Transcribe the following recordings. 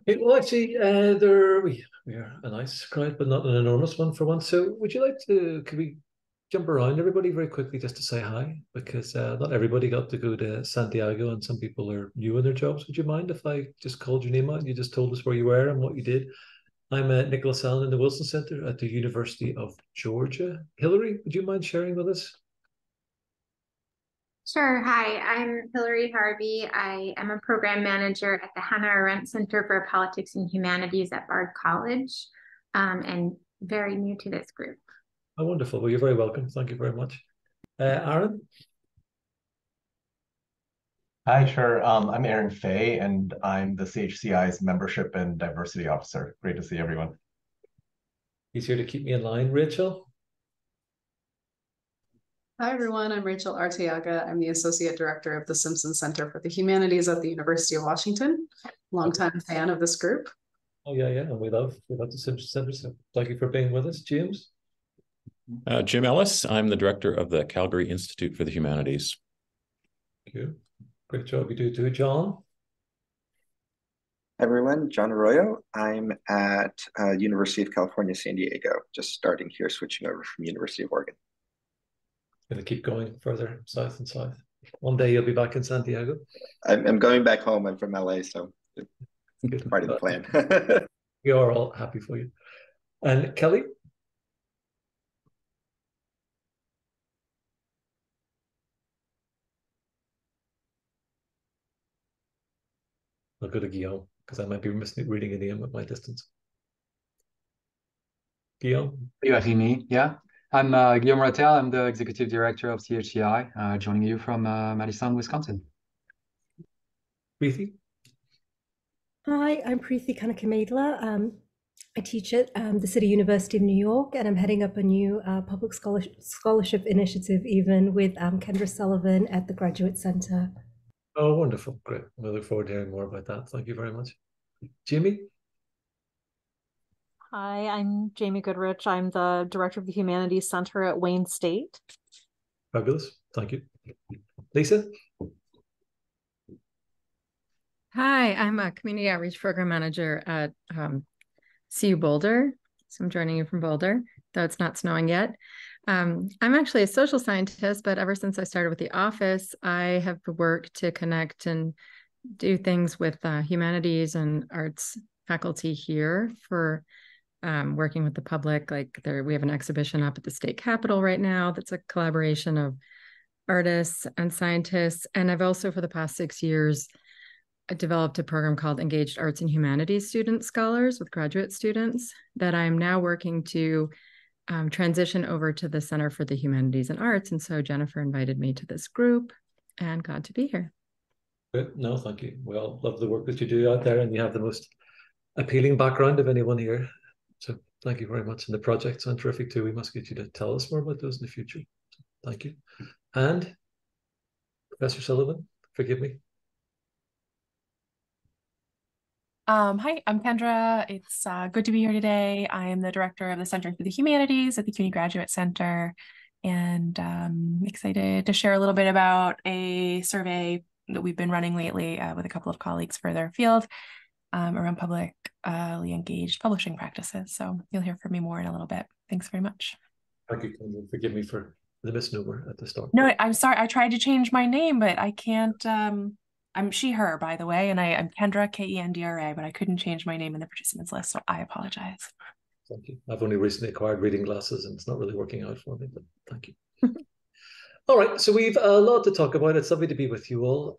Well, actually, we are a nice crowd, but not an enormous one for once. So, would you like to? Could we jump around everybody very quickly just to say hi? Because not everybody got to go to Santiago, and some people are new in their jobs. Would you mind if I just called your name out and you just told us where you were and what you did? I'm Nicholas Allen in the Wilson Center at the University of Georgia. Hillary, would you mind sharing with us? Sure. Hi, I'm Hillary Harvey. I am a program manager at the Hannah Arendt Center for Politics and Humanities at Bard College, and very new to this group. Oh, wonderful. Well, you're very welcome. Thank you very much. Aaron? Hi, sure. I'm Aaron Fay, and I'm the CHCI's Membership and Diversity Officer. Great to see everyone. He's here to keep me in line. Rachel? Hi, everyone. I'm Rachel Arteaga. I'm the Associate Director of the Simpson Center for the Humanities at the University of Washington. Longtime fan of this group. Oh, yeah. And we love the Simpson Center. So thank you for being with us. James? Jim Ellis. I'm the director of the Calgary Institute for the Humanities. Thank you. Great job you do too. John? Hi, everyone, John Arroyo. I'm at University of California, San Diego, just starting here, switching over from University of Oregon. Going to keep going further south and south. One day you'll be back in Santiago. I'm going back home. I'm from LA, so it's part of the plan. We are all happy for you. And Kelly? I'll go to Guillaume because I might be reading a name at my distance. Guillaume? You asking me? Yeah. I'm Guillaume Rattel. I'm the Executive Director of CHCI, joining you from Madison, Wisconsin. Preeti? Hi, I'm Preeti Kanakamedla. I teach at the City University of New York, and I'm heading up a new public scholarship initiative even with Kendra Sullivan at the Graduate Center. Oh, wonderful. Great. We look forward to hearing more about that. Thank you very much. Jamie? Hi, I'm Jamie Goodrich. I'm the Director of the Humanities Center at Wayne State. Fabulous. Thank you. Lisa? Hi, I'm a Community Outreach Program Manager at CU Boulder. So I'm joining you from Boulder, though it's not snowing yet. I'm actually a social scientist, but ever since I started with the office, I have worked to connect and do things with humanities and arts faculty here for working with the public. Like we have an exhibition up at the state capitol right now that's a collaboration of artists and scientists. And I've also, for the past 6 years, developed a program called Engaged Arts and Humanities Student Scholars with graduate students that I'm now working to transition over to the Center for the Humanities and Arts. And so Jennifer invited me to this group and glad to be here. Good. No, thank you. We all love the work that you do out there, and you have the most appealing background of anyone here. So thank you very much. And the projects sound terrific too. We must get you to tell us more about those in the future. So thank you. And Professor Sullivan, forgive me. Hi, I'm Kendra. It's good to be here today. I am the director of the Center for the Humanities at the CUNY Graduate Center, and excited to share a little bit about a survey that we've been running lately with a couple of colleagues further afield around publicly engaged publishing practices. So you'll hear from me more in a little bit. Thanks very much. Thank you, Kendra. Forgive me for the misnomer at the start. No, I'm sorry. I tried to change my name, but I can't. I'm she, her, by the way, and I'm Kendra, Kendra, but I couldn't change my name in the participants list, so I apologize. Thank you. I've only recently acquired reading glasses, and it's not really working out for me, but thank you. All right, so we've a lot to talk about. It's lovely to be with you all.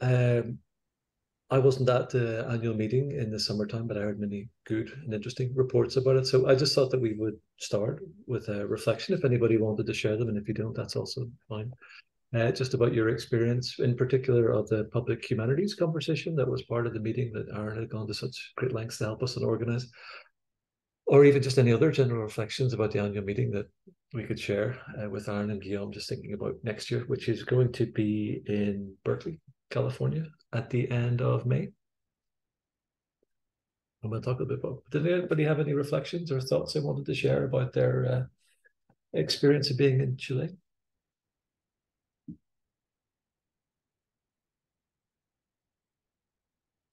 I wasn't at the annual meeting in the summertime, but I heard many good and interesting reports about it. So I just thought that we would start with a reflection if anybody wanted to share them, and if you don't, that's also fine. Just about your experience, in particular of the public humanities conversation that was part of the meeting that Aaron had gone to such great lengths to help us and organize, or even just any other general reflections about the annual meeting that we could share with Aaron and Guillaume, just thinking about next year, which is going to be in Berkeley, California at the end of May. I'm going to talk a bit about, did anybody have any reflections or thoughts they wanted to share about their experience of being in Chile?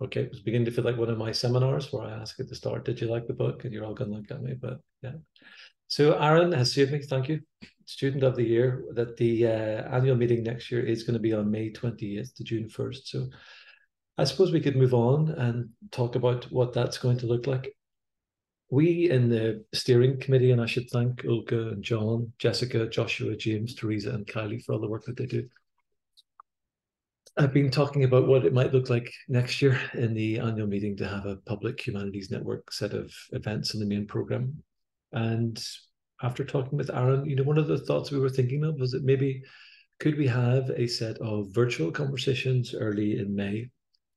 Okay, it was beginning to feel like one of my seminars where I ask at the start, did you like the book? And you're all going to look at me, but yeah. So Aaron has saved me, thank you. Student of the year, that the annual meeting next year is going to be on May 28th to June 1st. So I suppose we could move on and talk about what that's going to look like. We in the steering committee, and I should thank Ulka and John, Jessica, Joshua, James, Teresa, and Kylie for all the work that they do. I've been talking about what it might look like next year in the annual meeting to have a Public Humanities Network set of events in the main program. And after talking with Aaron, one of the thoughts we were thinking of was that maybe could we have a set of virtual conversations early in May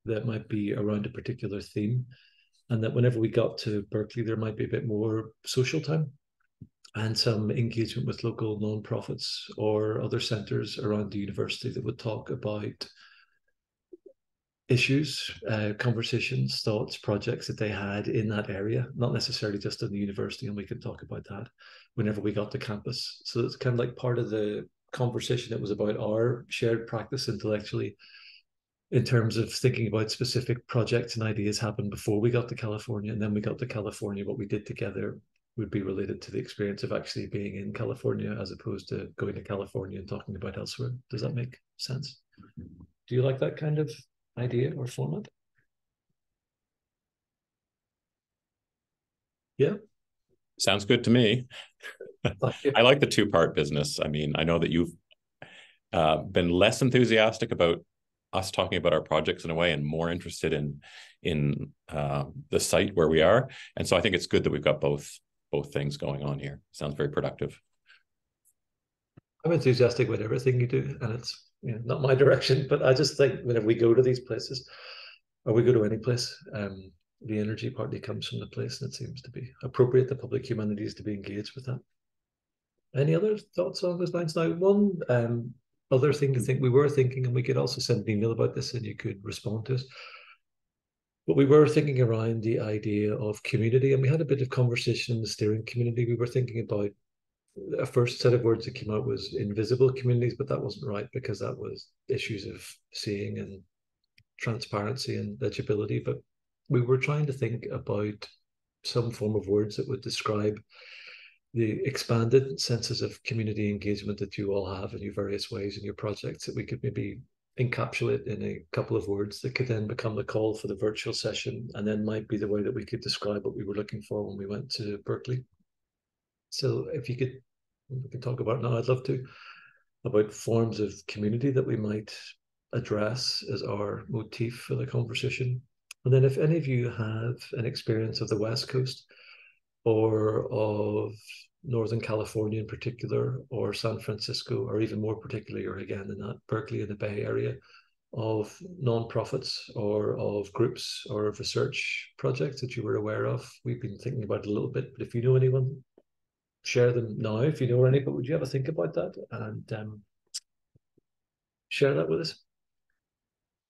that might be around a particular theme, and that whenever we got to Berkeley, there might be a bit more social time and some engagement with local nonprofits or other centres around the university that would talk about issues, conversations, thoughts, projects that they had in that area, not necessarily just in the university, and we could talk about that whenever we got to campus. So it's kind of like part of the conversation that was about our shared practice intellectually in terms of thinking about specific projects and ideas happened before we got to California, and then we got to California, what we did together would be related to the experience of actually being in California as opposed to going to California and talking about elsewhere. Does that make sense? Do you like that kind of idea or format? Yeah. Sounds good to me. I like the two-part business. I mean, I know that you've been less enthusiastic about us talking about our projects in a way and more interested in the site where we are. And so I think it's good that we've got both things going on here. Sounds very productive. I'm enthusiastic with everything you do, and it's not my direction, but I just think whenever we go to these places, or we go to any place, the energy partly comes from the place, and it seems to be appropriate the public humanities to be engaged with that. Any other thoughts on those lines? Now, one other thing to think, we were thinking, and we could also send an email about this and you could respond to us, but we were thinking around the idea of community, and we had a bit of conversation in the steering community. We were thinking about a first set of words that came out was invisible communities, but that wasn't right because that was issues of seeing and transparency and legibility. But we were trying to think about some form of words that would describe the expanded senses of community engagement that you all have in your various ways in your projects, that we could maybe encapsulate in a couple of words that could then become the call for the virtual session, and then might be the way that we could describe what we were looking for when we went to Berkeley. So if you could, we can talk about now, I'd love to, about forms of community that we might address as our motif for the conversation. And then if any of you have an experience of the West Coast or of Northern California in particular, or San Francisco, or even more particularly, or again in that Berkeley in the Bay Area, of nonprofits or of groups or of research projects that you were aware of, we've been thinking about it a little bit, but if you know anyone, share them now if you know any, but would you ever think about that and share that with us?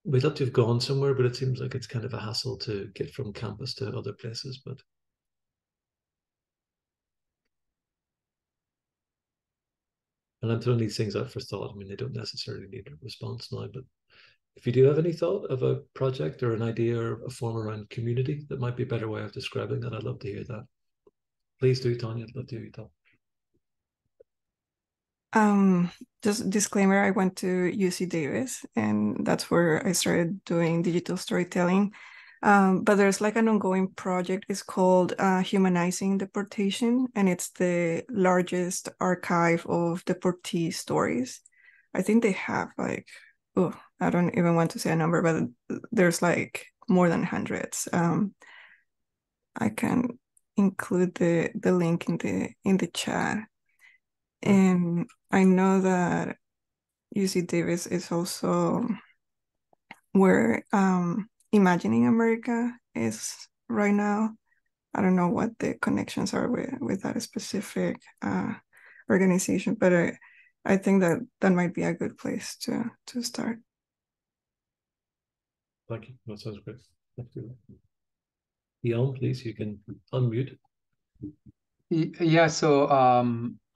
We'd love to have gone somewhere, but it seems like it's kind of a hassle to get from campus to other places, but and I'm throwing these things out for thought. I mean, they don't necessarily need a response now, but if you do have any thought of a project or an idea or a form around community that might be a better way of describing that, I'd love to hear that. Please do, Tanya. I'd love to hear you talk. Just disclaimer, I went to UC Davis, and that's where I started doing digital storytelling. But there's like an ongoing project. It's called Humanizing Deportation, and it's the largest archive of deportee stories. I think they have like, I don't even want to say a number, but there's like more than hundreds. I can include the link in the chat. And I know that UC Davis is also where Imagining America is right now. I don't know what the connections are with that specific organization, but I think that might be a good place to start. Thank you. That sounds great. Thank you. Ian, please, you can unmute. Yeah, so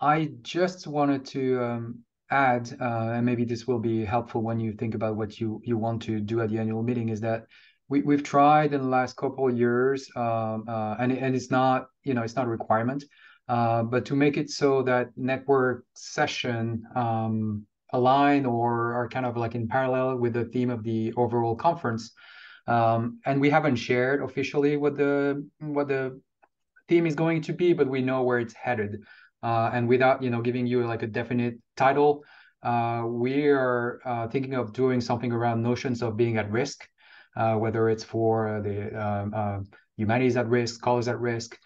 I just wanted to add, and maybe this will be helpful when you think about what you want to do at the annual meeting, is that we've tried in the last couple of years, and it's not, it's not a requirement, but to make it so that network session align or are kind of like in parallel with the theme of the overall conference. And we haven't shared officially what the theme is going to be, but we know where it's headed. And without giving you like a definite title, we are thinking of doing something around notions of being at risk, whether it's for the humanities at risk, scholars at risk,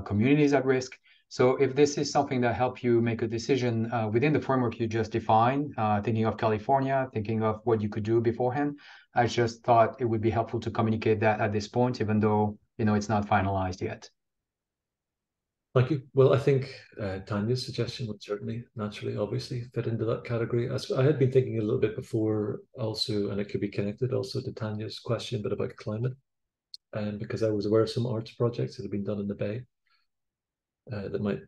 communities at risk. So if this is something that helps you make a decision within the framework you just defined, thinking of California, thinking of what you could do beforehand, I just thought it would be helpful to communicate that at this point, even though it's not finalized yet. Thank you. Well, I think Tanya's suggestion would certainly, naturally, obviously fit into that category. As I had been thinking a little bit before also, and it could be connected also to Tanya's question, but about climate. And because I was aware of some arts projects that have been done in the Bay that might,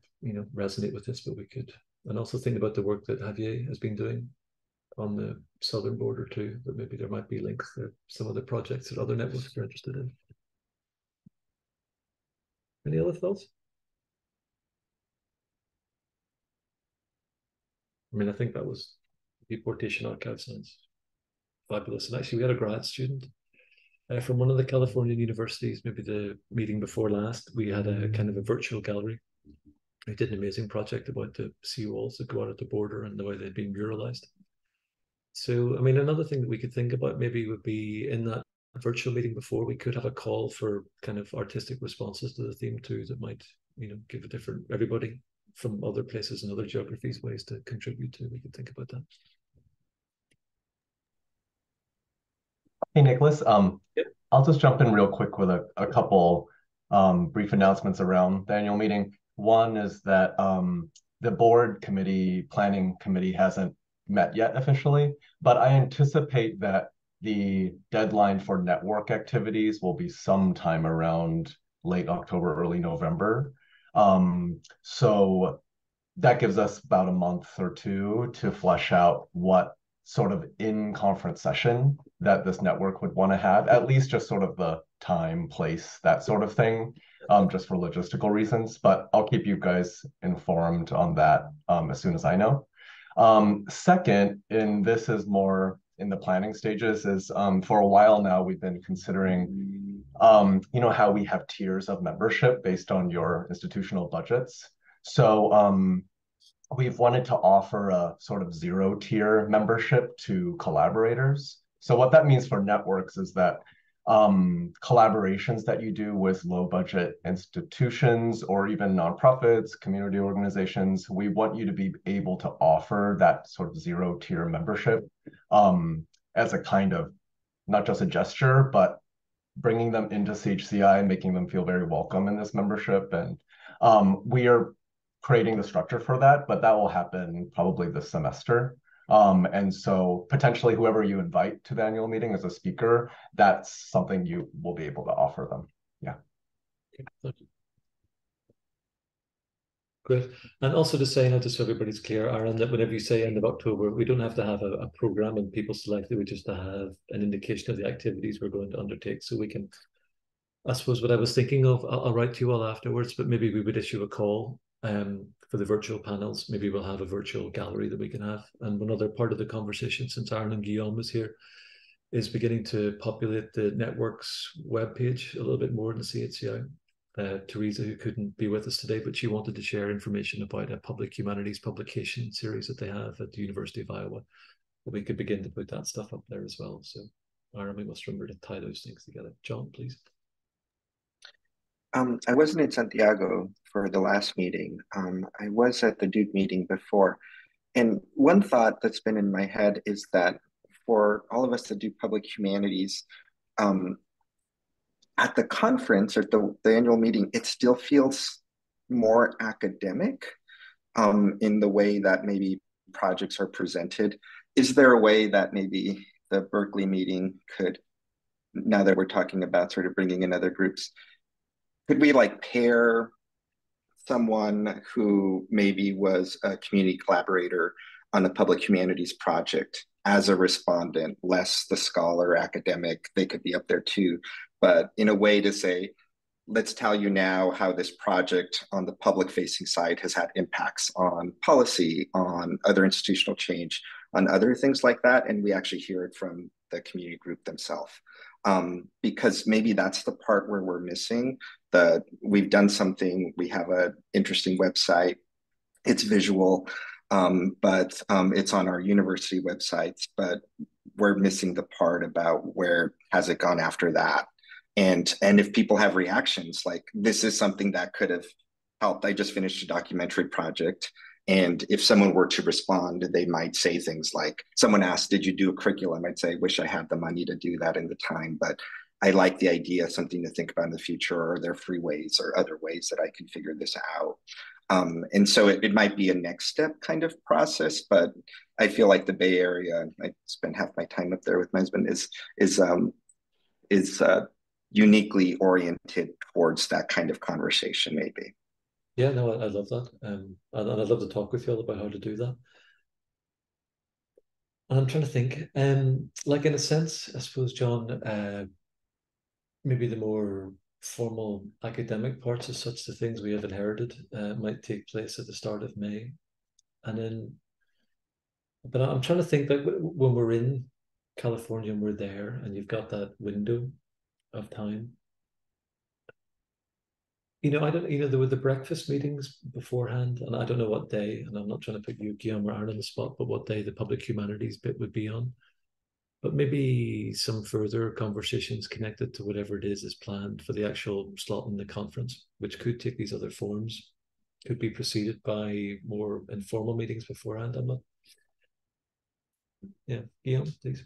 resonate with this, but we could, and also think about the work that Javier has been doing on the southern border too, that maybe there might be links there, some of the projects that other networks are interested in. Any other thoughts? I mean, I think that was Deportation Archive sounds fabulous. And actually, we had a grad student from one of the Californian universities, maybe the meeting before last. We had a kind of a virtual gallery. We did an amazing project about the seawalls that go out at the border and the way they'd been muralized. So, I mean, another thing that we could think about maybe would be in that virtual meeting before, we could have a call for kind of artistic responses to the theme too, that might, give a different, everybody from other places and other geographies ways to contribute to. We could think about that. Hey, Nicholas, I'll just jump in real quick with a couple brief announcements around the annual meeting. One is that the board planning committee hasn't met yet officially, but I anticipate that the deadline for network activities will be sometime around late October, early November. So that gives us about a month or two to flesh out what sort of in-conference session that this network would want to have, at least just sort of the time, place, that sort of thing, just for logistical reasons. But I'll keep you guys informed on that as soon as I know. Second, and this is more in the planning stages, is for a while now, we've been considering, how we have tiers of membership based on your institutional budgets. So we've wanted to offer a sort of 0-tier membership to collaborators. So what that means for networks is that collaborations that you do with low-budget institutions or even nonprofits, community organizations, we want you to be able to offer that sort of 0-tier membership as a kind of, not just a gesture, but bringing them into CHCI and making them feel very welcome in this membership. And we are creating the structure for that, but that will happen probably this semester. And so potentially whoever you invite to the annual meeting as a speaker, that's something you will be able to offer them. Yeah. Okay, thank you. Great. And also to say, now just so everybody's clear, Aaron, that whenever you say end of October, we don't have to have a program and people selected. We just have an indication of the activities we're going to undertake. So we can, I suppose what I was thinking of, I'll write to you all afterwards, but maybe we would issue a call for the virtual panels. Maybe we'll have a virtual gallery that we can have. And one other part of the conversation, since Aaron and Guillaume is here, is beginning to populate the network's webpage a little bit more in the CHCI. Teresa, who couldn't be with us today, but she wanted to share information about a public humanities publication series that they have at the University of Iowa. But we could begin to put that stuff up there as well. So Aaron, we must remember to tie those things together. John, please. I wasn't in Santiago for the last meeting. I was at the Duke meeting before. And one thought that's been in my head is that for all of us that do public humanities, at the conference or the annual meeting, it still feels more academic in the way that maybe projects are presented. Is there a way that maybe the Berkeley meeting could, now that we're talking about sort of bringing in other groups, could we like pair someone who maybe was a community collaborator on a public humanities project as a respondent, less the scholar, academic, they could be up there too, but in a way to say, let's tell you now how this project on the public facing side has had impacts on policy, on other institutional change, on other things like that. And we actually hear it from the community group themselves. Because maybe that's the part where we're missing. We've done something, we have an interesting website, it's visual, but it's on our university websites, but we're missing the part about where has it gone after that. And if people have reactions, like this is something that could have helped. I just finished a documentary project. And if someone were to respond, they might say things like, someone asked, did you do a curriculum? I'd say, wish I had the money to do that in the time, but I like the idea, something to think about in the future. Or are there free ways or other ways that I can figure this out? And so it might be a next step kind of process, but I feel like the Bay Area, I spend half my time up there with my husband, is uniquely oriented towards that kind of conversation, maybe. Yeah, no, I love that. And I'd love to talk with you all about how to do that. And I'm trying to think, like in a sense, I suppose, John, maybe the more formal academic parts of such the things we have inherited might take place at the start of May. And then, but I'm trying to think, like when we're in California and we're there and you've got that window of time, I don't, there were the breakfast meetings beforehand, and I don't know what day, and I'm not trying to put you, Guillaume, or Aaron on the spot, but what day the public humanities bit would be on. But maybe some further conversations connected to whatever it is planned for the actual slot in the conference, which could take these other forms, could be preceded by more informal meetings beforehand. Yeah, Guillaume, please.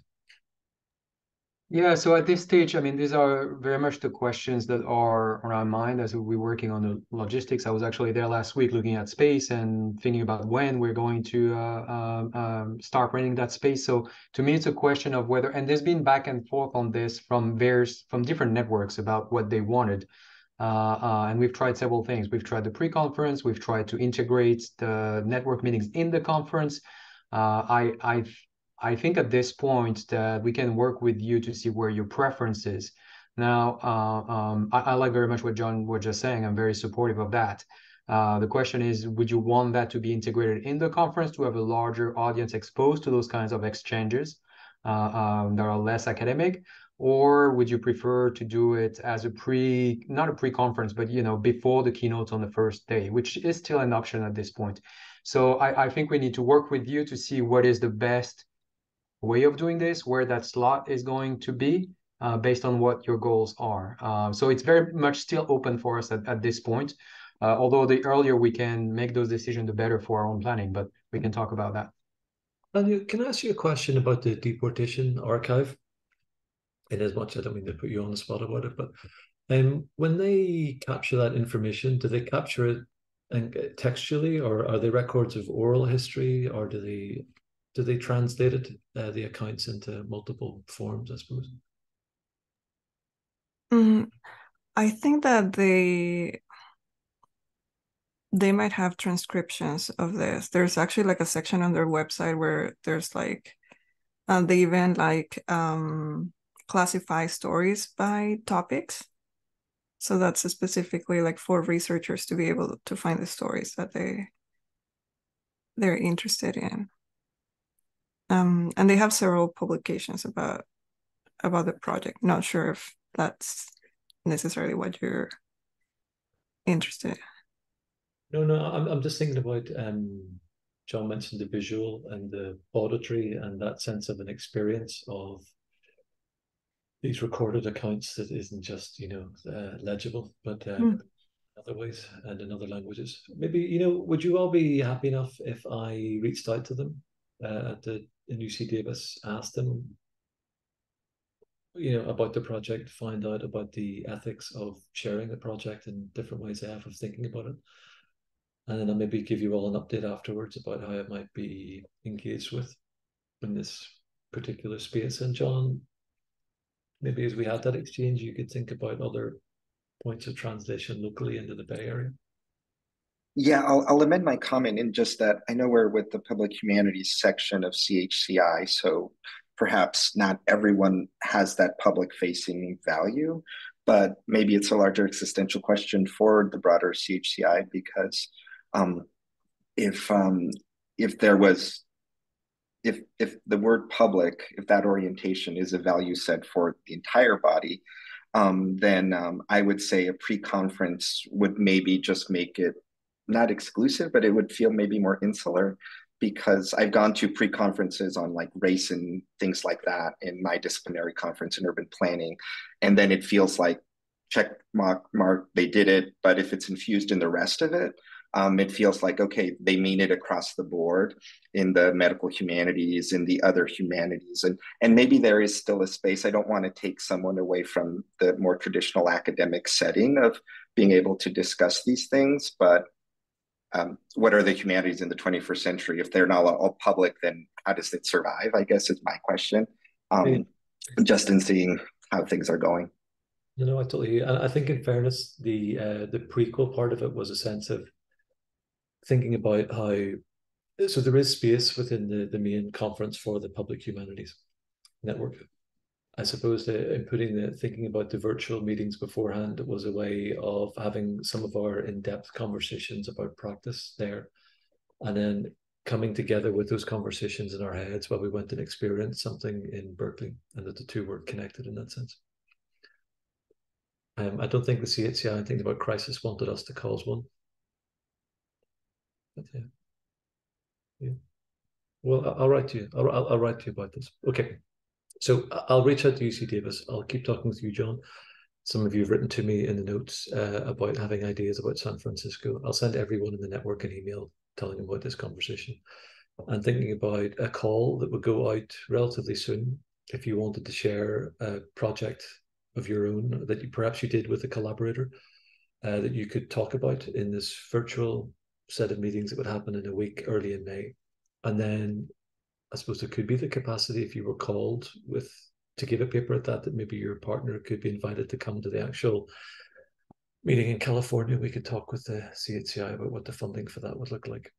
Yeah, so at this stage, I mean, these are very much the questions that are on our mind as we're working on the logistics. I was actually there last week looking at space and thinking about when we're going to start renting that space. So to me, it's a question of whether, and there's been back and forth on this from different networks about what they wanted. And we've tried several things. We've tried the pre-conference. We've tried to integrate the network meetings in the conference. I think at this point that we can work with you to see where your preference is. Now, I like very much what John was just saying. I'm very supportive of that. The question is, would you want that to be integrated in the conference to have a larger audience exposed to those kinds of exchanges that are less academic? Or would you prefer to do it as not a pre-conference, but before the keynotes on the first day, which is still an option at this point. So I think we need to work with you to see what is the best way of doing this, where that slot is going to be based on what your goals are. So it's very much still open for us at this point, although the earlier we can make those decisions, the better for our own planning, but we can talk about that. And can I ask you a question about the deportation archive? In as much, I don't mean to put you on the spot about it, but when they capture that information, do they capture it textually, or are they records of oral history, or do they translate it, the accounts, into multiple forms, I suppose? I think that they might have transcriptions of this. There's actually like a section on their website where there's like, they even like classify stories by topics. So that's specifically like for researchers to be able to find the stories that they're interested in. And they have several publications about the project. Not sure if that's necessarily what you're interested in. No, I'm just thinking about John mentioned the visual and the auditory and that sense of an experience of these recorded accounts that isn't just legible, but other ways and in other languages. Maybe would you all be happy enough if I reached out to them in UC Davis, asked them about the project, find out about the ethics of sharing the project and different ways they have of thinking about it, and then I'll maybe give you all an update afterwards about how it might be engaged with in this particular space. And John, maybe as we had that exchange, you could think about other points of translation locally into the Bay Area. Yeah, I'll amend my comment in just that I know we're with the public humanities section of CHCI, so perhaps not everyone has that public facing value, but maybe it's a larger existential question for the broader CHCI because um, if um, if there was if the word public, if that orientation is a value set for the entire body, then I would say a pre-conference would maybe just make it not exclusive, but it would feel maybe more insular because I've gone to pre-conferences on like race and things like that in my disciplinary conference in urban planning. And then it feels like check mark, they did it. But if it's infused in the rest of it, it feels like, okay, they mean it across the board in the medical humanities, in the other humanities. And maybe there is still a space. I don't want to take someone away from the more traditional academic setting of being able to discuss these things, but what are the humanities in the 21st century? If they're not all public, then how does it survive? I guess is my question. Just in seeing how things are going. I totally. I think, in fairness, the prequel part of it was a sense of thinking about how. So there is space within the main conference for the Public Humanities Network. I suppose in thinking about the virtual meetings beforehand was a way of having some of our in-depth conversations about practice there, and then coming together with those conversations in our heads while we went and experienced something in Berkeley, and that the two were connected in that sense. I don't think the CHCI, thinking about crisis, wanted us to cause one. But yeah. Well, I'll write to you. I'll write to you about this. Okay. So I'll reach out to UC Davis. I'll keep talking with you, John. Some of you have written to me in the notes about having ideas about San Francisco. I'll send everyone in the network an email telling them about this conversation. And thinking about a call that would go out relatively soon if you wanted to share a project of your own that perhaps you did with a collaborator that you could talk about in this virtual set of meetings that would happen in a week early in May. And then I suppose there could be the capacity, if you were called to give a paper at that maybe your partner could be invited to come to the actual meeting in California. We could talk with the CHCI about what the funding for that would look like.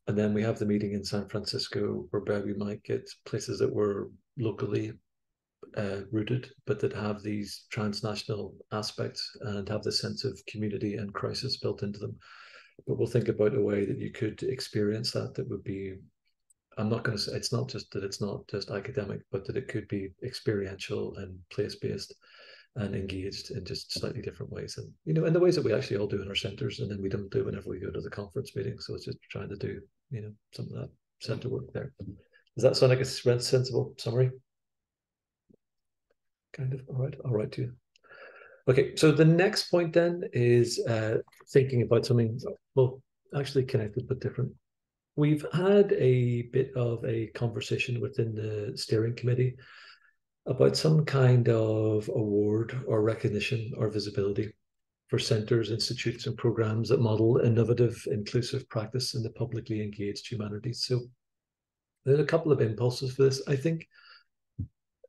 And then we have the meeting in San Francisco, whereby we might get places that were locally rooted, but that have these transnational aspects and have the sense of community and crisis built into them. But we'll think about a way that you could experience that would be, I'm not going to say, it's not just academic, but that it could be experiential and place-based and engaged in just slightly different ways. And, in the ways that we actually all do in our centers, and then we don't do whenever we go to the conference meeting. So it's just trying to do, some of that center work there. Does that sound like a sensible summary? Kind of. All right. I'll write to you. Okay. So the next point then is thinking about something, well, actually connected but different. We've had a bit of a conversation within the steering committee about some kind of award or recognition or visibility for centers, institutes, and programs that model innovative, inclusive practice in the publicly engaged humanities. So there's a couple of impulses for this. I think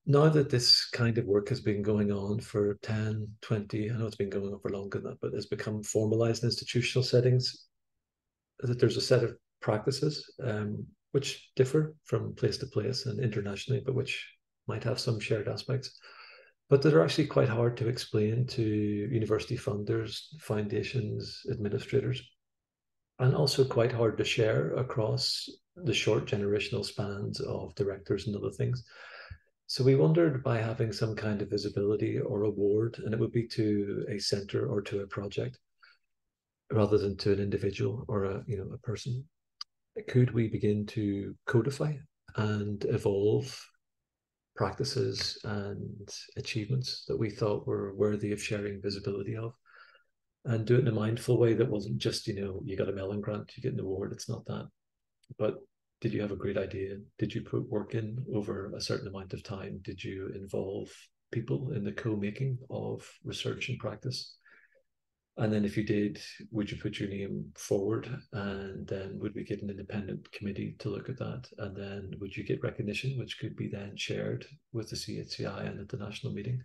now that this kind of work has been going on for 10, 20, I know it's been going on for longer than that, but has become formalized in institutional settings, that there's a set of practices which differ from place to place and internationally, but which might have some shared aspects, but that are actually quite hard to explain to university funders, foundations, administrators, and also quite hard to share across the short generational spans of directors and other things. So we wondered, by having some kind of visibility or award, and it would be to a center or to a project rather than to an individual or a person, could we begin to codify and evolve practices and achievements that we thought were worthy of sharing visibility of, and do it in a mindful way that wasn't just, you got a Mellon grant, you get an award. It's not that. But did you have a great idea? Did you put work in over a certain amount of time? Did you involve people in the co-making of research and practice? And then if you did, would you put your name forward? And then would we get an independent committee to look at that? And then would you get recognition, which could be then shared with the CHCI and at the national meeting?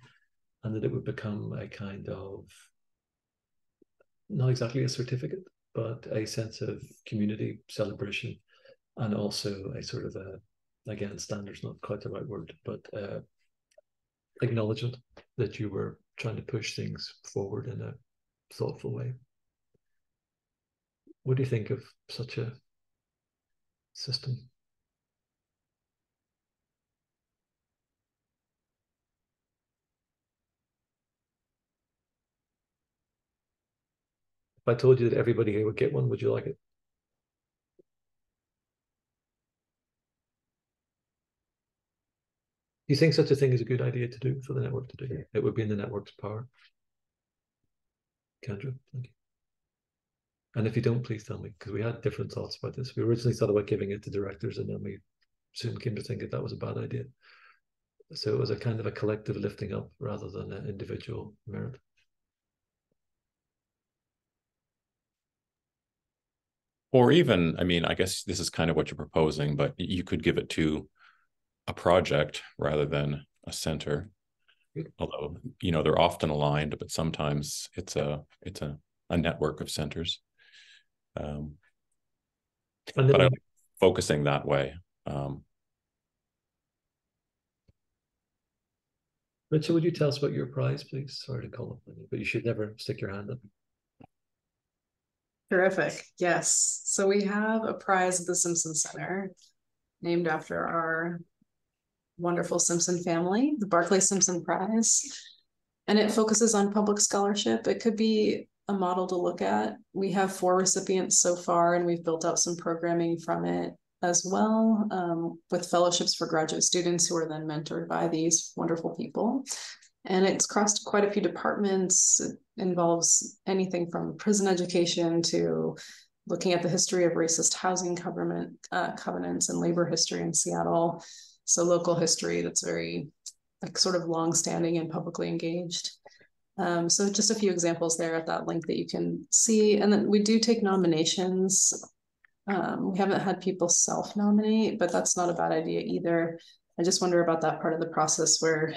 And that it would become a kind of, not exactly a certificate, but a sense of community celebration, and also a sort of again, standard's not quite the right word, but acknowledgement that you were trying to push things forward in a thoughtful way. What do you think of such a system? If I told you that everybody here would get one, would you like it? Do you think such a thing is a good idea to do for the network to do? It would be in the network's power. Kendra, thank you. And if you don't, please tell me, because we had different thoughts about this. We originally thought about giving it to directors, and then we soon came to think that was a bad idea. So it was a kind of a collective lifting up rather than an individual merit. Or even, I mean, I guess this is kind of what you're proposing, but you could give it to a project rather than a center. Although, you know, they're often aligned, but sometimes it's a network of centers. But I like focusing that way. Richard, would you tell us about your prize, please? Sorry to call up on you, but you should never stick your hand up. Terrific. Yes. So we have a prize at the Simpson Center named after our wonderful Simpson family, the Barclay Simpson Prize. And it focuses on public scholarship. It could be a model to look at. We have 4 recipients so far, and we've built out some programming from it as well, with fellowships for graduate students who are then mentored by these wonderful people. And it's crossed quite a few departments. It involves anything from prison education to looking at the history of racist housing covenants and labor history in Seattle. So local history that's very like sort of long-standing and publicly engaged. So just a few examples there at that link that you can see. And then we do take nominations. We haven't had people self-nominate, but that's not a bad idea either. I just wonder about that part of the process where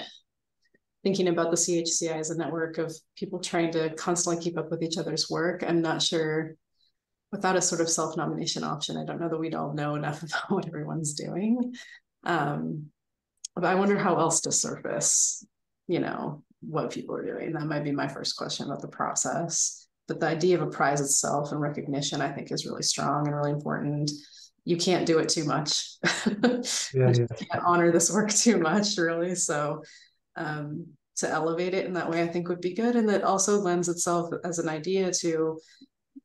thinking about the CHCI as a network of people trying to constantly keep up with each other's work. I'm not sure, without a sort of self-nomination option, I don't know that we'd all know enough about what everyone's doing. But I wonder how else to surface, you know, what people are doing. That might be my first question about the process. But the idea of a prize itself and recognition, I think, is really strong and really important. You can't do it too much. You can't honor this work too much, really. So to elevate it in that way, I think would be good. And that also lends itself as an idea to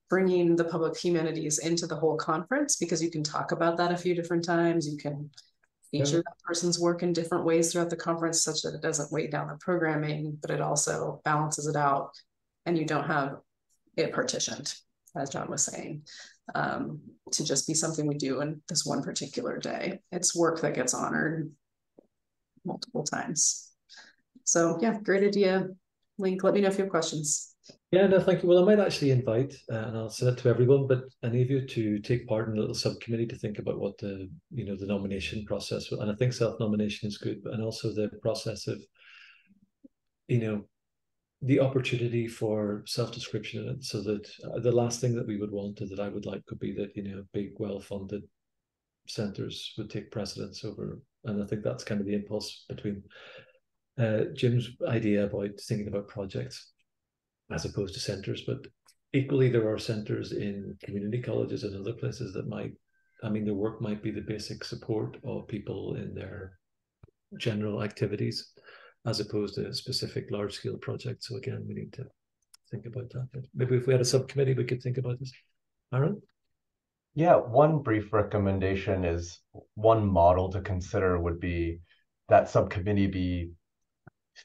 bringing the public humanities into the whole conference, because you can talk about that a few different times. You can feature that person's work in different ways throughout the conference such that it doesn't weigh down the programming, but it also balances it out and you don't have it partitioned, as John was saying, to just be something we do in this one particular day. It's work that gets honored multiple times. So yeah, great idea. Link, let me know if you have questions. Yeah, no, thank you. Well, I might actually invite, and I'll send it to everyone, but any of you to take part in a little subcommittee to think about what the nomination process, and I think self-nomination is good, and also the process of, the opportunity for self-description in it, so that the last thing that we would want, or that I would like, could be that, big, well-funded centers would take precedence over, and I think that's kind of the impulse between Jim's idea about thinking about projects as opposed to centers, but equally there are centers in community colleges and other places that their work might be the basic support of people in their general activities, as opposed to a specific large-scale project. So again, we need to think about that. Maybe if we had a subcommittee, we could think about this. Aaron? Yeah, one brief recommendation is one model to consider would be that subcommittee be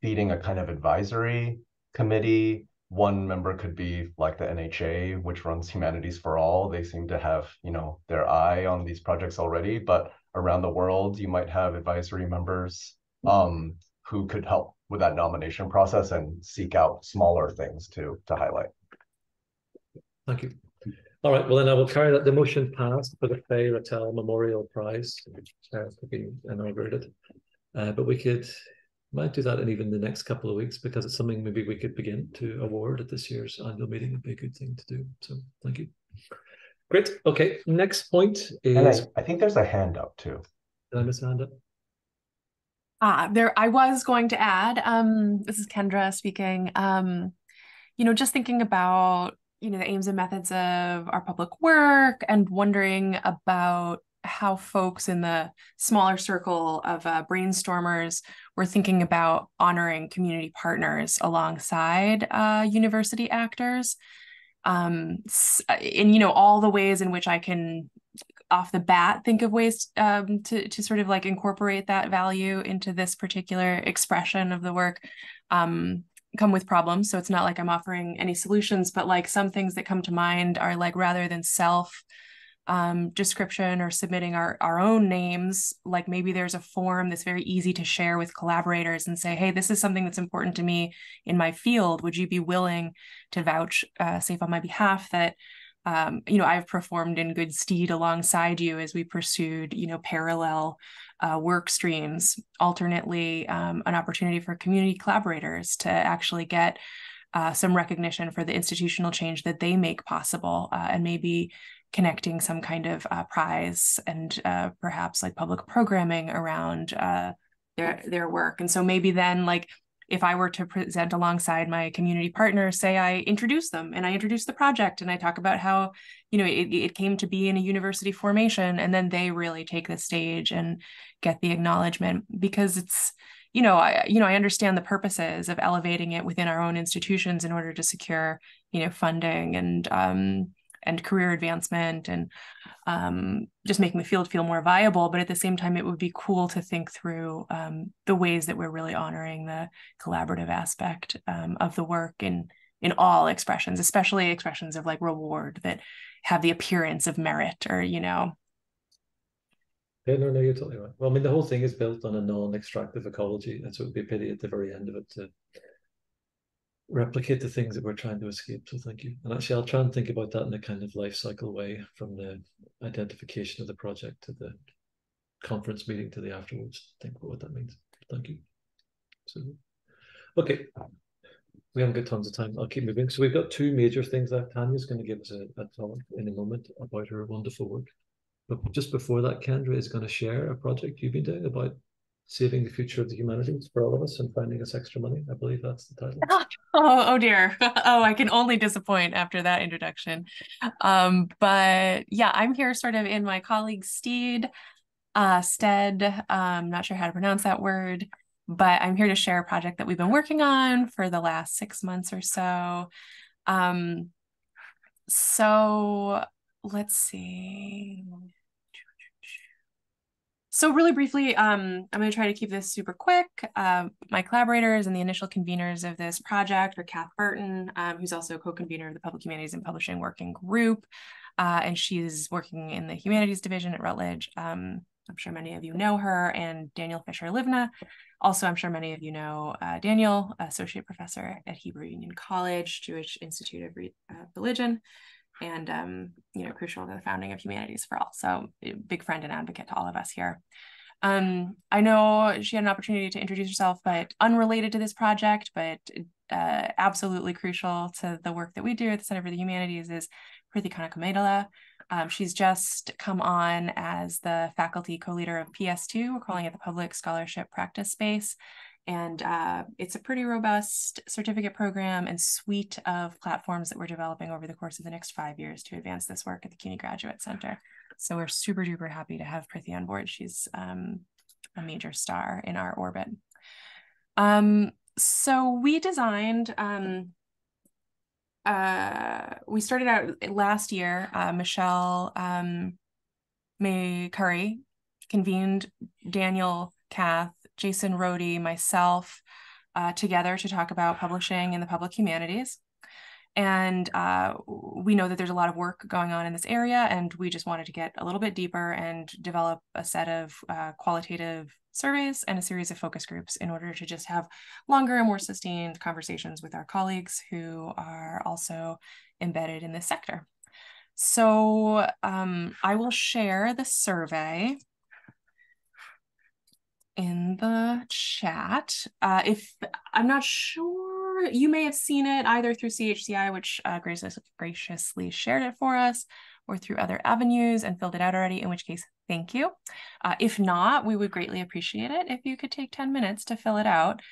feeding a kind of advisory committee. One member could be like the NHA, which runs Humanities for All. They seem to have, their eye on these projects already, but around the world, you might have advisory members who could help with that nomination process and seek out smaller things to highlight. Thank you. All right, well then I will carry that. The motion passed for the Faye Rattel Memorial Prize to be inaugurated. But we might do that in even the next couple of weeks, because it's something maybe we could begin to award at this year's annual meeting. It'd be a good thing to do. So thank you. Great. Okay. Next point is. And I think there's a hand up too. Did I miss a hand up? I was going to add, this is Kendra speaking, just thinking about, the aims and methods of our public work and wondering about how folks in the smaller circle of brainstormers were thinking about honoring community partners alongside university actors. And, all the ways in which I can off the bat think of ways to sort of like incorporate that value into this particular expression of the work come with problems. So it's not like I'm offering any solutions, but like some things that come to mind are like, rather than self description or submitting our own names, like maybe there's a form that's very easy to share with collaborators and say, hey, this is something that's important to me in my field. Would you be willing to vouch safe on my behalf that I've performed in good stead alongside you as we pursued, parallel work streams, alternately an opportunity for community collaborators to actually get some recognition for the institutional change that they make possible, and maybe connecting some kind of prize and perhaps like public programming around their work. And so maybe then, like, if I were to present alongside my community partners, say I introduce them and I introduce the project and I talk about how, it came to be in a university formation, and then they really take the stage and get the acknowledgement, because it's, I understand the purposes of elevating it within our own institutions in order to secure, funding and career advancement and just making the field feel more viable. But at the same time, it would be cool to think through the ways that we're really honoring the collaborative aspect of the work in all expressions, especially expressions of like reward that have the appearance of merit or, Yeah, no, you're totally right. Well, I mean, the whole thing is built on a non-extractive ecology, and so it would be a pity at the very end of it to replicate the things that we're trying to escape. So thank you. And actually, I'll try and think about that in a kind of life cycle way, from the identification of the project to the conference meeting to the afterwards. Think about what that means. Thank you. So, okay. We haven't got tons of time. I'll keep moving. So we've got two major things that Tanya's going to give us a talk in a moment about her wonderful work. But just before that, Kendra is going to share a project you've been doing about saving the future of the humanities for all of us and finding us extra money. I believe that's the title. Oh dear. Oh, I can only disappoint after that introduction. But yeah, I'm here sort of in my colleague's stead. Not sure how to pronounce that word, but I'm here to share a project that we've been working on for the last 6 months or so. So let's see. So really briefly, I'm going to try to keep this super quick. My collaborators and the initial conveners of this project are Kath Burton, who's also co-convener of the Public Humanities and Publishing Working Group, and she's working in the Humanities Division at Rutledge. I'm sure many of you know her, and Daniel Fisher-Livna. Also, I'm sure many of you know Daniel, Associate Professor at Hebrew Union College, Jewish Institute of Religion, and crucial to the founding of Humanities for All. So big friend and advocate to all of us here. I know she had an opportunity to introduce herself, but unrelated to this project, but absolutely crucial to the work that we do at the Center for the Humanities, is Prithi Kanakametala. She's just come on as the faculty co-leader of PS2. We're calling it the Public Scholarship Practice Space. And it's a pretty robust certificate program and suite of platforms that we're developing over the course of the next 5 years to advance this work at the CUNY Graduate Center. So we're super duper happy to have Prithi on board. She's a major star in our orbit. So we designed, we started out last year, Michelle May Curry convened Daniel, Kath, Jason Rohde, myself, together to talk about publishing in the public humanities. And we know that there's a lot of work going on in this area, and we just wanted to get a little bit deeper and develop a set of qualitative surveys and a series of focus groups in order to just have longer and more sustained conversations with our colleagues who are also embedded in this sector. So I will share the survey in the chat. If I'm not sure or you may have seen it either through CHCI, which graciously shared it for us, or through other avenues and filled it out already, in which case, thank you. If not, we would greatly appreciate it if you could take 10 minutes to fill it out.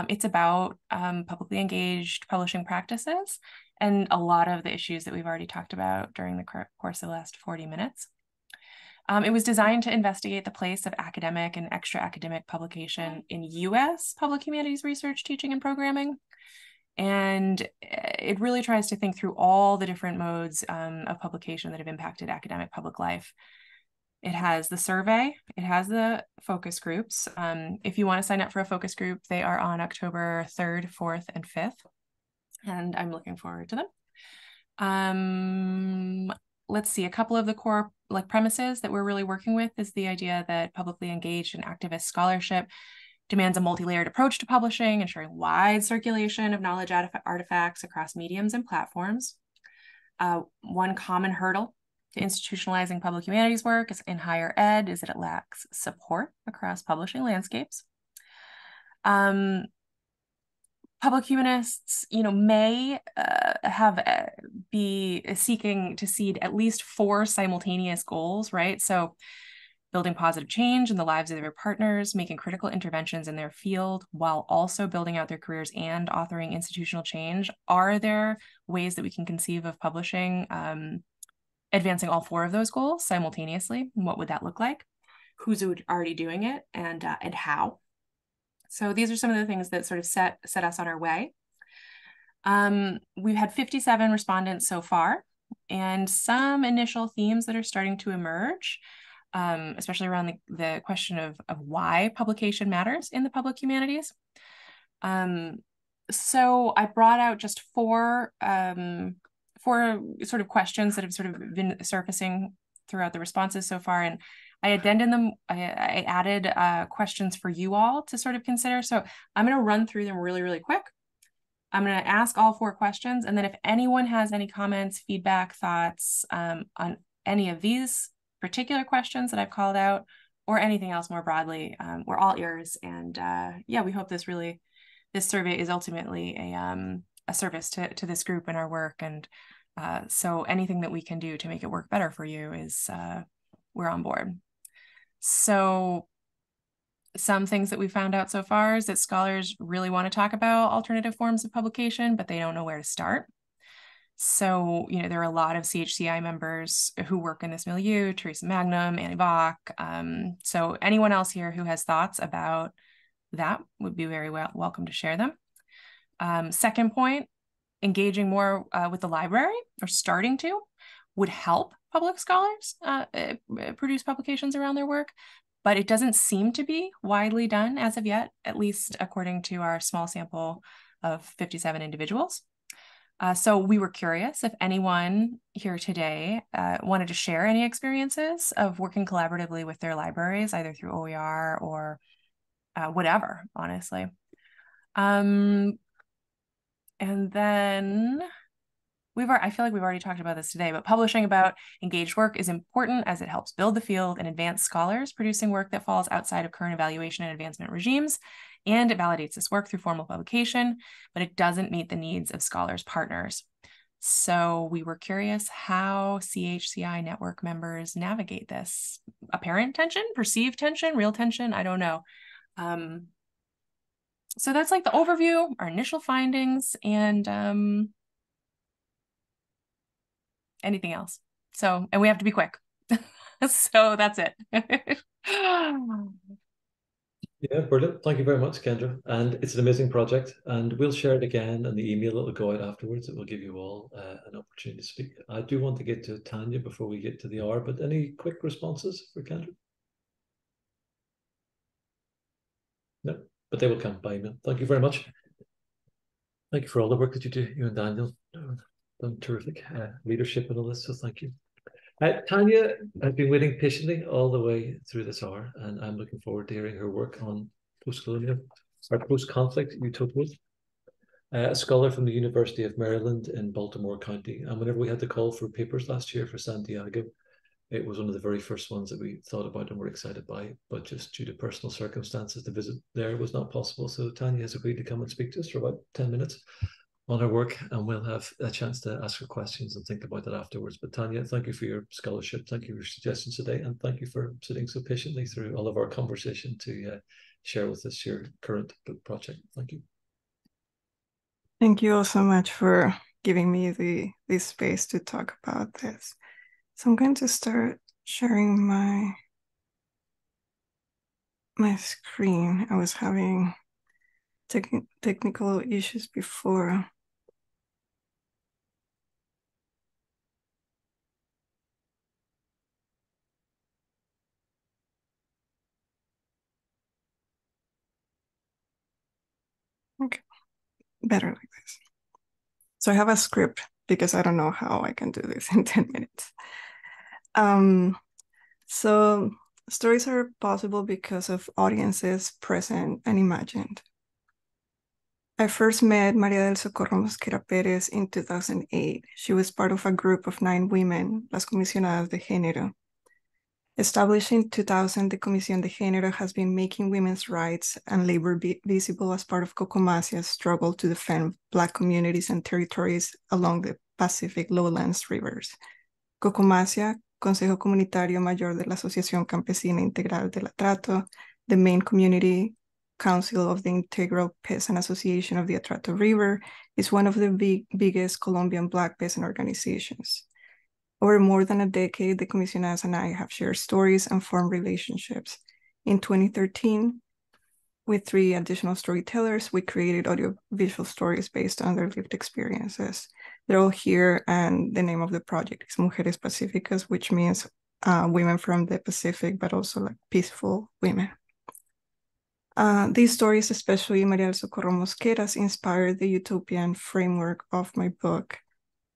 It's about publicly engaged publishing practices and a lot of the issues that we've already talked about during the course of the last 40 minutes. It was designed to investigate the place of academic and extra academic publication in US public humanities research, teaching, and programming. And it really tries to think through all the different modes of publication that have impacted academic public life. It has the survey, it has the focus groups. If you want to sign up for a focus group, they are on October 3rd, 4th, and 5th. And I'm looking forward to them. Let's see, a couple of the core premises that we're really working with is the idea that publicly engaged and activist scholarship demands a multi-layered approach to publishing, ensuring wide circulation of knowledge artifacts across mediums and platforms. One common hurdle to institutionalizing public humanities work in higher ed is that it lacks support across publishing landscapes. Public humanists, may be seeking to seed at least 4 simultaneous goals, right? So building positive change in the lives of their partners, making critical interventions in their field, while also building out their careers and authoring institutional change. Are there ways that we can conceive of publishing, advancing all 4 of those goals simultaneously? What would that look like? Who's already doing it, and how? So these are some of the things that sort of set us on our way. We've had 57 respondents so far, and some initial themes that are starting to emerge, especially around the question of why publication matters in the public humanities. So I brought out just 4 sort of questions that have sort of been surfacing throughout the responses so far, and I addended them. I added questions for you all to sort of consider. So I'm going to run through them really, really quick. I'm going to ask all 4 questions, and then if anyone has any comments, feedback, thoughts on any of these particular questions that I've called out, or anything else more broadly, we're all ears. And yeah, we hope this survey is ultimately a service to this group and our work. And so anything that we can do to make it work better for you is we're on board. So some things that we found out so far is that scholars really want to talk about alternative forms of publication, but they don't know where to start. So, there are a lot of CHCI members who work in this milieu, Teresa Magnum, Annie Bach. So anyone else here who has thoughts about that would be very welcome to share them. Second point, engaging more with the library, or starting to, would help public scholars produce publications around their work, but it doesn't seem to be widely done as of yet, at least according to our small sample of 57 individuals. So we were curious if anyone here today wanted to share any experiences of working collaboratively with their libraries, either through OER or whatever, honestly. And then I feel like we've already talked about this today, but publishing about engaged work is important as it helps build the field and advance scholars producing work that falls outside of current evaluation and advancement regimes, and it validates this work through formal publication, but it doesn't meet the needs of scholars' partners. So we were curious how CHCI network members navigate this apparent tension, perceived tension, real tension, I don't know. So that's like the overview, our initial findings, and anything else. So, and we have to be quick. So that's it. Yeah, brilliant. Thank you very much, Kendra. And it's an amazing project, and we'll share it again in the email that will go out afterwards. It will give you all an opportunity to speak. I do want to get to Tanya before we get to the hour, but any quick responses for Kendra? No, but they will come by email. Thank you very much. Thank you for all the work that you do, you and Daniel. Done terrific leadership and all this, so thank you. Tanya, I've been waiting patiently all the way through this hour, and I'm looking forward to hearing her work on post-colonial or post-conflict utopias. A scholar from the University of Maryland in Baltimore County, and whenever we had to call for papers last year for Santiago, It was one of the very first ones that we thought about and were excited by, but just due to personal circumstances, the visit there was not possible. So Tanya has agreed to come and speak to us for about 10 minutes on her work, and we'll have a chance to ask her questions and think about that afterwards. But Tanya, thank you for your scholarship. Thank you for your suggestions today. And thank you for sitting so patiently through all of our conversation to share with us your current book project. Thank you. Thank you all so much for giving me this space to talk about this. So I'm going to start sharing my screen. I was having technical issues before. Okay, better like this. So I have a script because I don't know how I can do this in 10 minutes. So stories are possible because of audiences present and imagined. I first met María del Socorro Mosquera Pérez in 2008. She was part of a group of 9 women, las comisionadas de género. Established in 2000, the Comisión de Género has been making women's rights and labor visible as part of Cocomasia's struggle to defend Black communities and territories along the Pacific Lowlands rivers. Cocomasia, Consejo Comunitario Mayor de la Asociación Campesina Integral del Atrato, the main community council of the Integral Peasant Association of the Atrato River, is one of the biggest Colombian Black peasant organizations. Over more than a decade, the comisionadas and I have shared stories and formed relationships. In 2013, with 3 additional storytellers, we created audiovisual stories based on their lived experiences. They're all here, and the name of the project is Mujeres Pacíficas, which means women from the Pacific, but also like peaceful women. These stories, especially María del Socorro Mosquera's, inspired the utopian framework of my book.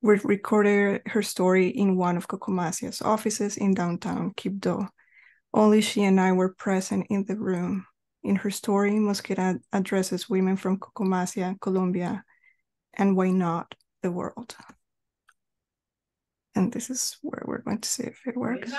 We recorded her story in one of Cocomasia's offices in downtown Quibdó. Only she and I were present in the room. In her story, Mosquera addresses women from Cocomasia, Colombia, and why not the world. And this is where we're going to see if it works.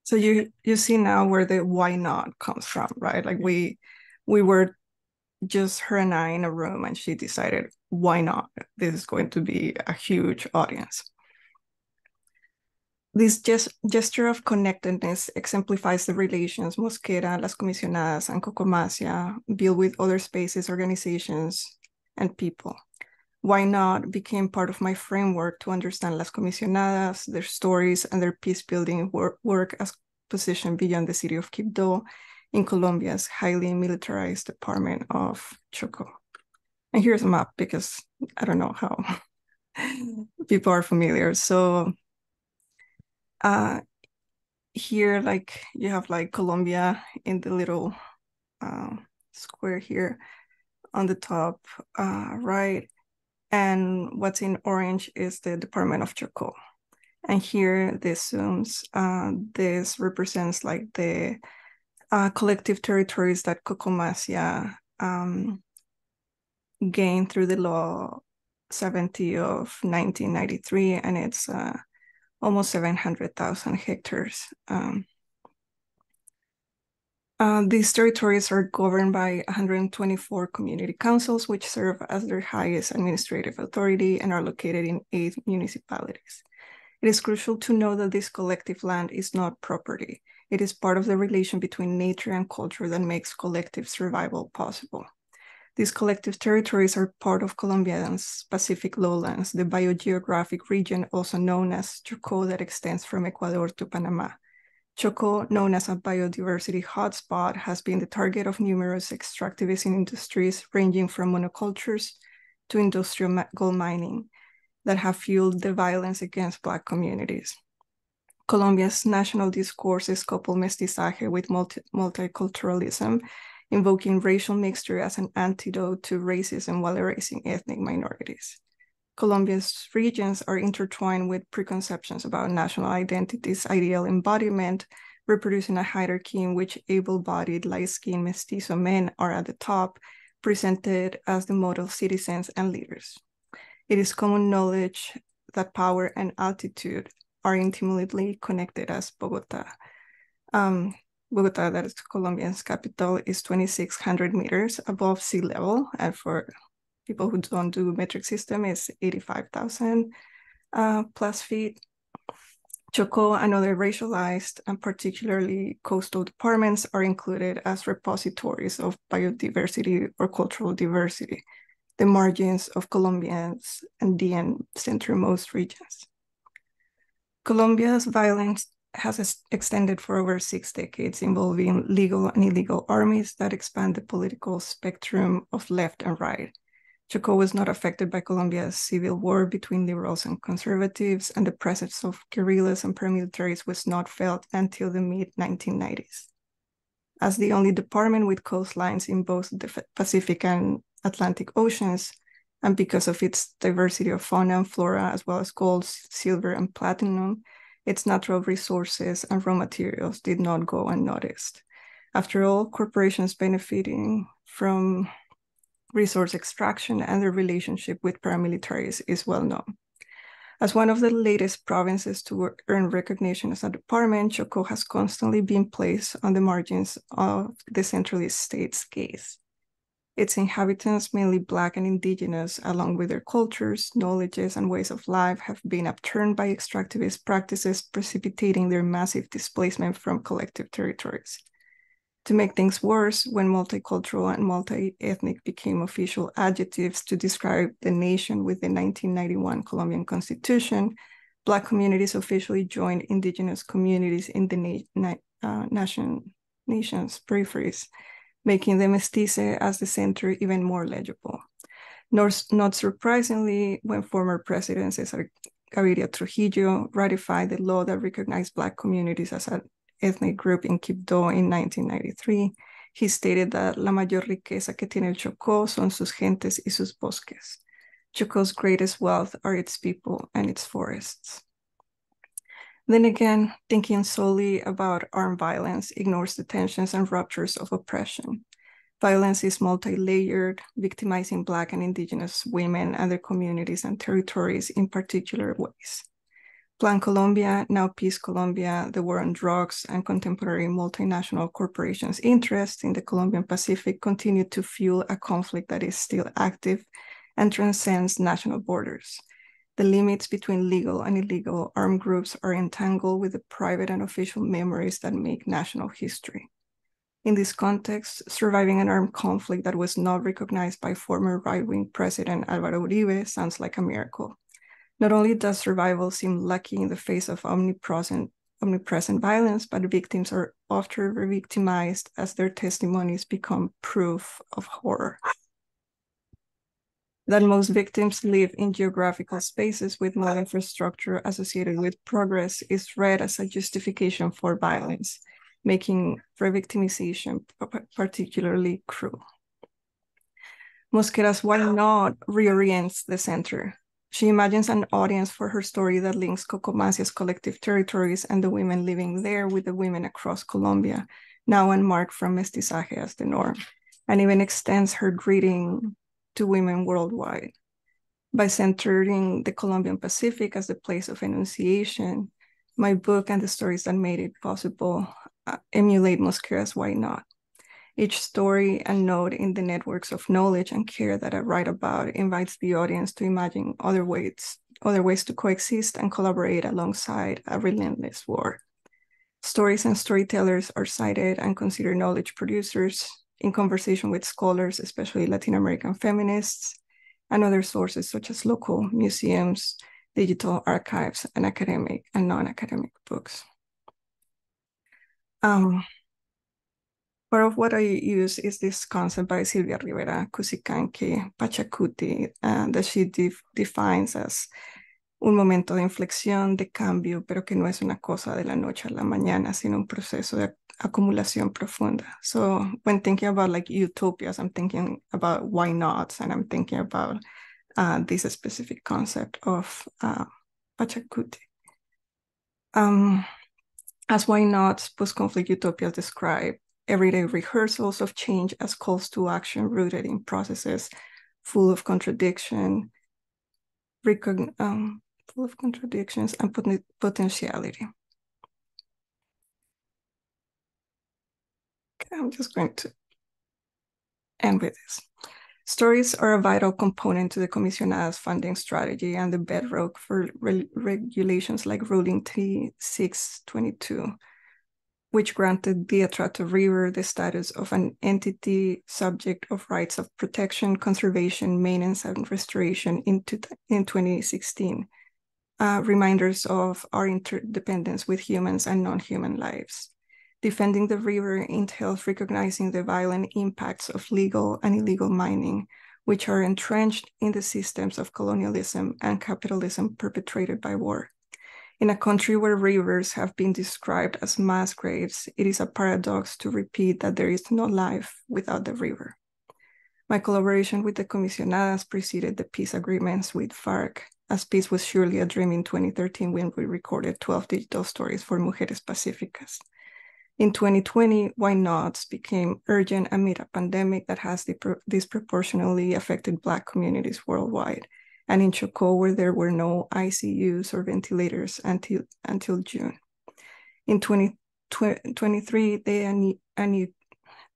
So you see now where the why not comes from, right? Like we were just her and I in a room, and she decided, why not? This is going to be a huge audience. This gesture of connectedness exemplifies the relations Mosquera, Las Comisionadas, and Cocomasia build with other spaces, organizations, and people. Why not became part of my framework to understand Las Comisionadas, their stories, and their peace-building work as positioned beyond the city of Quibdó in Colombia's highly militarized department of Chocó. And here's a map because I don't know how people are familiar. So here, like you have like Colombia in the little square here on the top right. And what's in orange is the Department of Chocó. And here this zooms, this represents like the collective territories that Cocomasia gained through the Law 70 of 1993, and it's almost 700,000 hectares. These territories are governed by 124 community councils, which serve as their highest administrative authority and are located in 8 municipalities. It is crucial to know that this collective land is not property. It is part of the relation between nature and culture that makes collective survival possible. These collective territories are part of Colombia's Pacific Lowlands, the biogeographic region also known as Chocó that extends from Ecuador to Panama. Chocó, known as a biodiversity hotspot, has been the target of numerous extractivist industries ranging from monocultures to industrial gold mining that have fueled the violence against Black communities. Colombia's national discourse is coupled mestizaje with multiculturalism, invoking racial mixture as an antidote to racism while erasing ethnic minorities. Colombia's regions are intertwined with preconceptions about national identity's ideal embodiment, reproducing a hierarchy in which able-bodied, light-skinned mestizo men are at the top, presented as the model citizens and leaders. It is common knowledge that power and altitude are intimately connected, as Bogota. Bogota, that is Colombia's capital, is 2,600 meters above sea level, and for people who don't do metric system, is 85,000 plus feet. Chocó and other racialized and particularly coastal departments are included as repositories of biodiversity or cultural diversity, the margins of Colombia's Andean central-most regions. Colombia's violence has extended for over 6 decades, involving legal and illegal armies that expand the political spectrum of left and right. Chocó was not affected by Colombia's civil war between liberals and conservatives, and the presence of guerrillas and paramilitaries was not felt until the mid-1990s. As the only department with coastlines in both the Pacific and Atlantic Oceans, and because of its diversity of fauna and flora, as well as gold, silver, and platinum, its natural resources and raw materials did not go unnoticed. After all, corporations benefiting from resource extraction and their relationship with paramilitaries is well known. As one of the latest provinces to earn recognition as a department, Chocó has constantly been placed on the margins of the centralist state's gaze. Its inhabitants, mainly Black and Indigenous, along with their cultures, knowledges, and ways of life, have been upturned by extractivist practices, precipitating their massive displacement from collective territories. To make things worse, when multicultural and multi-ethnic became official adjectives to describe the nation with the 1991 Colombian Constitution, Black communities officially joined Indigenous communities in the nation's peripheries, making the mestizo as the center even more legible. Not surprisingly, when former President Cesar Gaviria Trujillo ratified the law that recognized Black communities as an ethnic group in Quibdó in 1993, he stated that la mayor riqueza que tiene el Chocó son sus gentes y sus bosques. Chocó's greatest wealth are its people and its forests. Then again, thinking solely about armed violence ignores the tensions and ruptures of oppression. Violence is multi-layered, victimizing Black and Indigenous women and their communities and territories in particular ways. Plan Colombia, now Peace Colombia, the war on drugs, and contemporary multinational corporations' interest in the Colombian Pacific continue to fuel a conflict that is still active and transcends national borders. The limits between legal and illegal armed groups are entangled with the private and official memories that make national history. In this context, surviving an armed conflict that was not recognized by former right-wing President Álvaro Uribe sounds like a miracle. Not only does survival seem lucky in the face of omnipresent violence, but victims are often re-victimized as their testimonies become proof of horror. That most victims live in geographical spaces with no infrastructure associated with progress is read as a justification for violence, making re-victimization particularly cruel. Mosquera's Why Not reorients the center. She imagines an audience for her story that links Cocomacia's collective territories and the women living there with the women across Colombia, now unmarked from mestizaje as the norm, and even extends her greeting to women worldwide. By centering the Colombian Pacific as the place of enunciation, my book and the stories that made it possible emulate Mosquera's Why Not. Each story and note in the networks of knowledge and care that I write about invites the audience to imagine other ways to coexist and collaborate alongside a relentless war. Stories and storytellers are cited and considered knowledge producers in conversation with scholars, especially Latin American feminists, and other sources such as local museums, digital archives, and academic and non-academic books. Part of what I use is this concept by Silvia Rivera, Cusicanqui, Pachacuti, that she defines as un momento de inflexión, de cambio, pero que no es una cosa de la noche a la mañana, sino un proceso de acumulación profunda. So when thinking about like utopias, I'm thinking about why nots, and I'm thinking about this specific concept of Pachacuti. As why nots, post-conflict utopias describe everyday rehearsals of change as calls to action rooted in processes full of contradiction, full of contradictions and potentiality. Okay, I'm just going to end with this. Stories are a vital component to the Comisionadas funding strategy and the bedrock for regulations like Ruling 3622, which granted the Atrato River the status of an entity subject of rights of protection, conservation, maintenance, and restoration in 2016. Reminders of our interdependence with humans and non-human lives. Defending the river entails recognizing the violent impacts of legal and illegal mining, which are entrenched in the systems of colonialism and capitalism perpetrated by war. In a country where rivers have been described as mass graves, it is a paradox to repeat that there is no life without the river. My collaboration with the Comisionadas preceded the peace agreements with FARC, as peace was surely a dream in 2013 when we recorded 12 digital stories for Mujeres Pacíficas. In 2020, Why Nots became urgent amid a pandemic that has disproportionately affected Black communities worldwide, and in Chocó, where there were no ICUs or ventilators until June. In 2023, the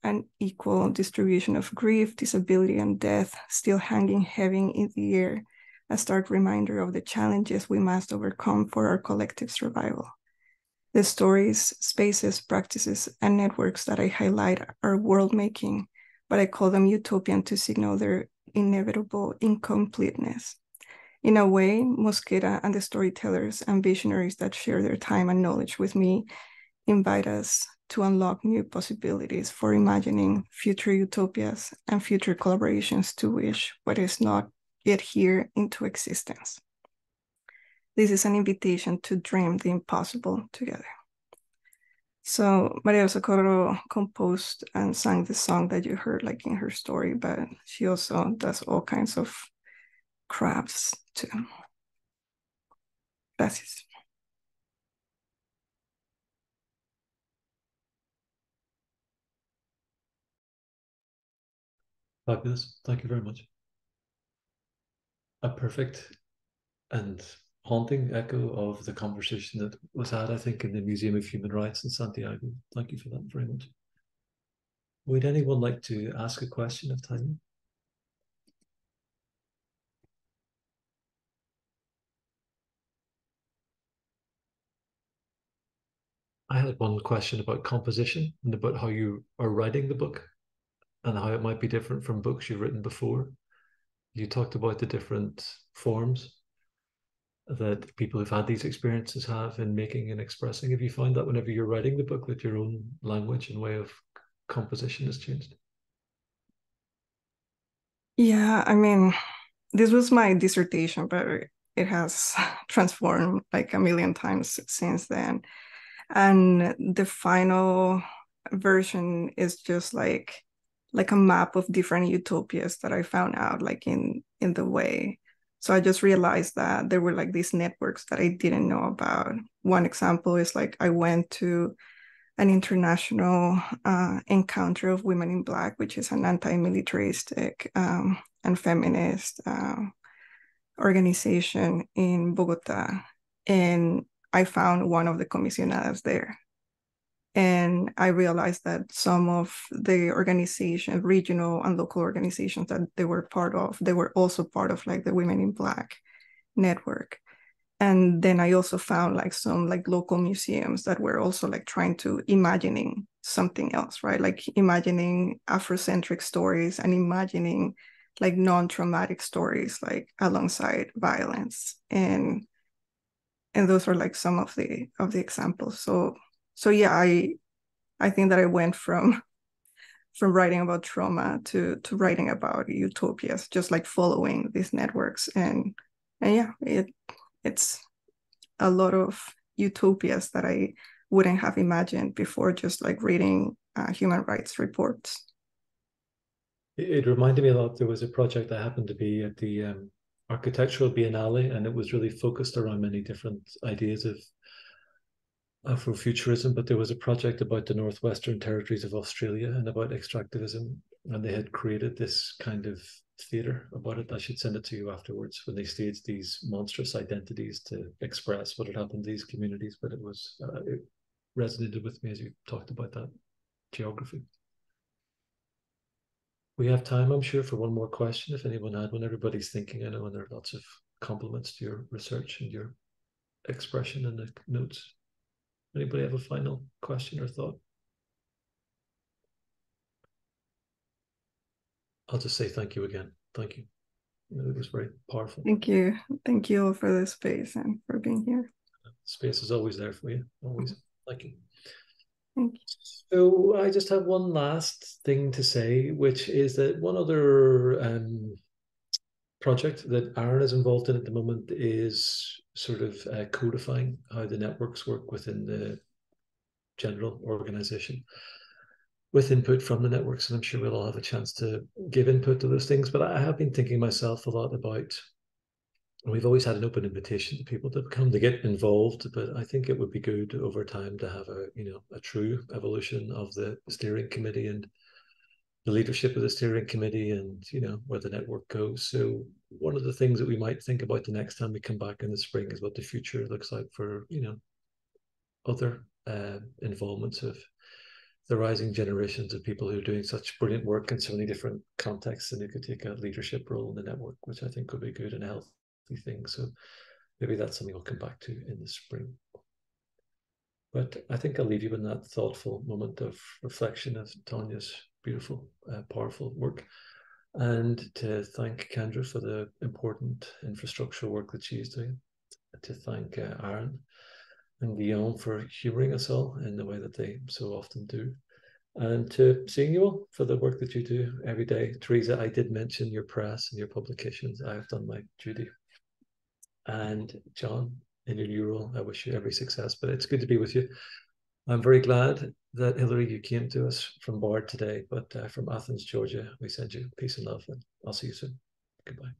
unequal distribution of grief, disability, and death still hanging heavy in the air, a stark reminder of the challenges we must overcome for our collective survival. The stories, spaces, practices, and networks that I highlight are world-making, but I call them utopian to signal their inevitable incompleteness. In a way, Mosquera and the storytellers and visionaries that share their time and knowledge with me invite us to unlock new possibilities for imagining future utopias and future collaborations to wish what is not yet here into existence. This is an invitation to dream the impossible together. So Maria Socorro composed and sang the song that you heard like in her story, but she also does all kinds of crafts too. Gracias. Fabulous. Thank you very much. A perfect and haunting echo of the conversation that was had, I think, in the Museum of Human Rights in Santiago. Thank you for that very much. Would anyone like to ask a question of Tanya? I had one question about composition and about how you are writing the book and how it might be different from books you've written before. You talked about the different forms that people who've had these experiences have in making and expressing. Have you found that whenever you're writing the book that your own language and way of composition has changed? Yeah, I mean, this was my dissertation, but it has transformed like a million times since then. And the final version is just like a map of different utopias that I found out like in the way. So I just realized that there were like these networks that I didn't know about. One example is like I went to an international encounter of Women in Black, which is an anti-militaristic and feminist organization in Bogota. And I found one of the comisionadas there. And I realized that some of the organizations, regional and local organizations that they were part of, they were also part of like the Women in Black network. And then I also found like some like local museums that were also like trying to imagining something else, right? Like imagining Afrocentric stories and imagining like non-traumatic stories, like alongside violence. And those are like some of the examples. So yeah, I think that I went from writing about trauma to writing about utopias, just like following these networks. And yeah, it's a lot of utopias that I wouldn't have imagined before just like reading human rights reports. It reminded me a lot. There was a project that happened to be at the Architectural Biennale, and it was really focused around many different ideas of Afrofuturism, but there was a project about the Northwestern Territories of Australia and about extractivism, and they had created this kind of theatre about it. I should send it to you afterwards, when they staged these monstrous identities to express what had happened to these communities, but it was it resonated with me as you talked about that geography. We have time, I'm sure, for one more question, if anyone had one. Everybody's thinking, I know, and there are lots of compliments to your research and your expression in the notes. Anybody have a final question or thought? I'll just say thank you again. Thank you. It was very powerful. Thank you. Thank you all for the space and for being here. Space is always there for you, always. Thank you. Thank you. So I just have one last thing to say, which is that one other project that Aaron is involved in at the moment is sort of codifying how the networks work within the general organization, with input from the networks. And I'm sure we'll all have a chance to give input to those things. But I have been thinking myself a lot about, we've always had an open invitation to people to come to get involved, but I think it would be good over time to have a true evolution of the steering committee and the leadership of the steering committee, and where the network goes. So one of the things that we might think about the next time we come back in the spring is what the future looks like for other involvements of the rising generations of people who are doing such brilliant work in so many different contexts, and who could take a leadership role in the network, which I think would be good and a healthy thing. So maybe that's something we'll come back to in the spring. But I think I'll leave you in that thoughtful moment of reflection of Tanya's beautiful, powerful work, and to thank Kendra for the important infrastructural work that she's doing, to thank Aaron and Guillaume for humouring us all in the way that they so often do, and to seeing you all for the work that you do every day. Teresa, I did mention your press and your publications. I have done my duty. And John, in your new role, I wish you every success, but it's good to be with you. I'm very glad that, Hilary, you came to us from Bard today, but from Athens, Georgia, we send you peace and love, and I'll see you soon. Goodbye.